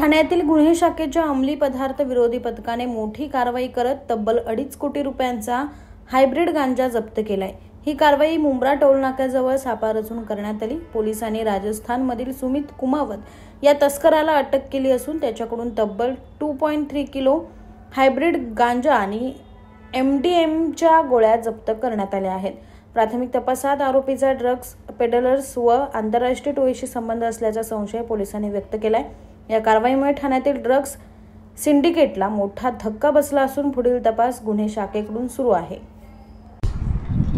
ठाण्यातील गुन्हे शाखेच्या अंमली पदार्थ विरोधी पथकाने मोठी कारवाई करत तब्बल 2.5 कोटी रुपयांचा हायब्रिड गांजा जप्त केलाय। ही कारवाई मुंब्रा टोलनाक्याजवळ सापळा रचून करण्यात आली। पोलिसांनी राजस्थानमधील सुमित कुमावत या तस्कराला अटक केली असून त्याच्याकडून तब्बल 2.3 किलो हायब्रिड गांजा आणि MDMAच्या गोळ्या जप्त करण्यात आल्या आहेत। प्राथमिक तपासात आरोपीचा ड्रग्ज पेडलर्स व आंतरराष्ट्रीय टोळीशी संबंध असल्याचा संशय पोलिसांनी व्यक्त केलाय। या कारवाईमुळे ठाण्यातील ड्रग्ज सिंडिकेटला मोठा धक्का बसला असून पुढील तपास गुन्हे शाखेकडून सुरू आहे।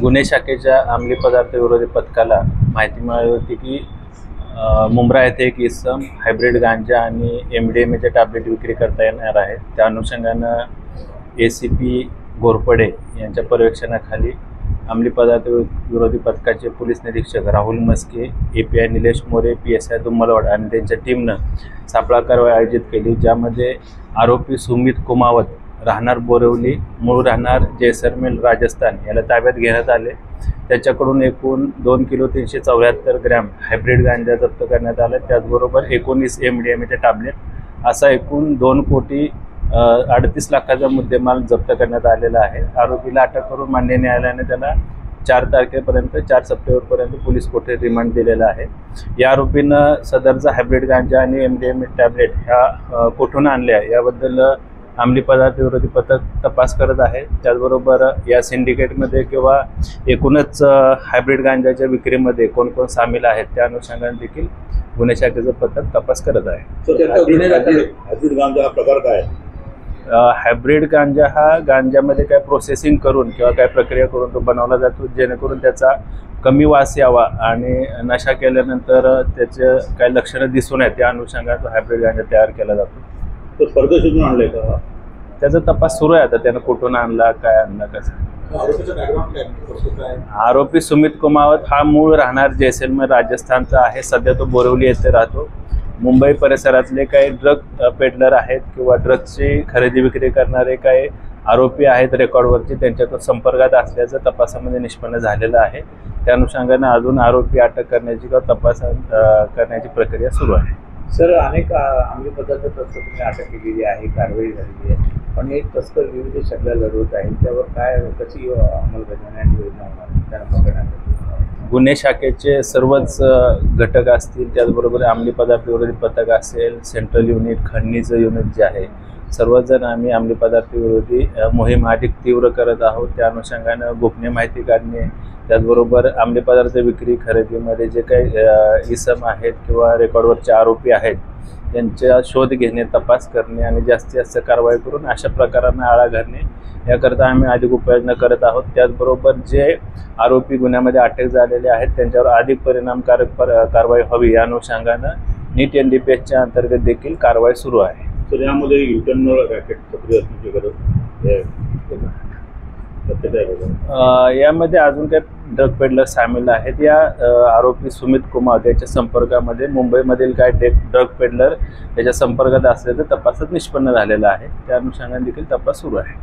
गुन्हे शाखेच्या अंमली पदार्थ विरोधी पथकाला माहिती मिळाली होती की मुंब्रा येथे एक इसम हायब्रिड गांजा आणि MDMAचे टॅबलेट विक्री करता येणार आहे। त्या अनुषंगानं ACP घोरपडे यांच्या पर्यवेक्षणाखाली अंमली पदार्थ विरोधी पथकाचे पोलीस निरीक्षक राहुल मस्के, API निलेश मोरे, PSI दुम्मलवाड आणि त्यांच्या टीमनं सापळा कारवाई आयोजित केली, ज्यामध्ये आरोपी सुमित कुमावत राहणार बोरिवली, मूळ राहणार जैसलमेर राजस्थान याला ताब्यात घेण्यात आले। त्याच्याकडून एकूण 2 किलो 374 ग्रॅम हायब्रिड गांजा जप्त करण्यात आला। त्याचबरोबर 19 MDMAचे टॅबलेट असा एकूण 2 कोटी 38 लाखाचा मुद्देमाल जप्त करण्यात आलेला आहे। आरोपीला अटक करून मान्य न्यायालयाने त्याला 4 तारखेपर्यंत 4 सप्टेंबरपर्यंत पोलीस कोठडीत रिमांड दिलेला आहे। या आरोपीनं सदरचा हायब्रिड गांजा आणि MDMA टॅबलेट ह्या कुठून आणल्या याबद्दल अंमली पदार्थ विरोधी पथक तपास करत आहे। त्याचबरोबर या सिंडिकेटमध्ये किंवा एकूणच हायब्रिड गांजाच्या विक्रीमध्ये कोण कोण सामील आहेत त्या अनुषंगाने देखील गुन्हे शाखेचं पथक तपास करत आहे। हायब्रिड गांजा हा प्रकार काय आहे? हायब्रिड गांजा हा गांजामध्ये काय प्रोसेसिंग करून किंवा काय प्रक्रिया करून तो बनवला जातो, जेणेकरून त्याचा कमी वास यावा आणि नशा केल्यानंतर त्याचे काय लक्षणं दिसून नयेत त्या अनुषंगाने तो हायब्रिड गांजा तयार केला जातो। तो परदेशातून आणलाय का? त्याचा तपास सुरू आहे आता, त्यानं कुठून आणला, काय आणला, कसं। आरोपी सुमित कुमावत हा मूळ राहणार जैसलमेर राजस्थानचा आहे। सध्या तो बोरिवली येथे राहतो। मुंबई परिसरातले काही ड्रग पेडलर आहेत किंवा ड्रग्सची खरेदी विक्री करणारे काही आरोपी आहेत रेकॉर्डवरचे, त्यांच्या तो संपर्कात असल्याचं तपासामध्ये निष्पन्न झालेलं आहे। त्या अनुषंगाने अजून आरोपी अटक करण्याची किंवा तपास करण्याची प्रक्रिया सुरू आहे। सर, अनेक अंमली पदार्थ तस्करांनी अटक केलेली आहे, कारवाई झालेली आहे, पण हे तस्कर विविध शक्कला लढवत आहेत, त्यावर काय कशी अंमलबजावणी आणि योजना होणार त्यांना पकडण्यासाठी? गुन्हे शाखेचे सर्वच घटक असतील, त्याचबरोबर अंमली पदार्थ विरोधी पथक असेल, सेंट्रल युनिट, खंडणीचं युनिट जे आहे, सर्वजण आम्ही अंमली पदार्थ विरोधी मोहीम अधिक तीव्र करत आहोत। त्या अनुषंगानं गोपनीय माहिती काढणे, त्याचबरोबर अंमली पदार्थ विक्री खरेदीमध्ये जे काही इसम आहेत किंवा रेकॉर्डवरचे आरोपी आहेत त्यांचा शोध घेणे, तपास करणे आणि जास्तीत जास्त कारवाई करून अशा प्रकारांना आळा घालणे याकरता आम्ही अधिक उपाययोजना करत आहोत। त्याचबरोबर जे आरोपी गुन्ह्यामध्ये अटक झालेले आहेत त्यांच्यावर अधिक परिणामकारक कारवाई व्हावी या अनुषंगानं नीट NDPSच्या अंतर्गत देखील कारवाई सुरू आहे। तर यामध्ये युटर्न रॅकेट सक्रिय असण्याची गरज यामध्ये अजून काही ड्रग पेडलर सामील आहेत। या आरोपी सुमित कुमार याच्या संपर्कामध्ये मुंबईमधील काय ड्रग पेडलर त्याच्या संपर्कात असल्याचं तपासात निष्पन्न झालेलं आहे। त्या अनुषंगाने देखील तपास सुरू आहे।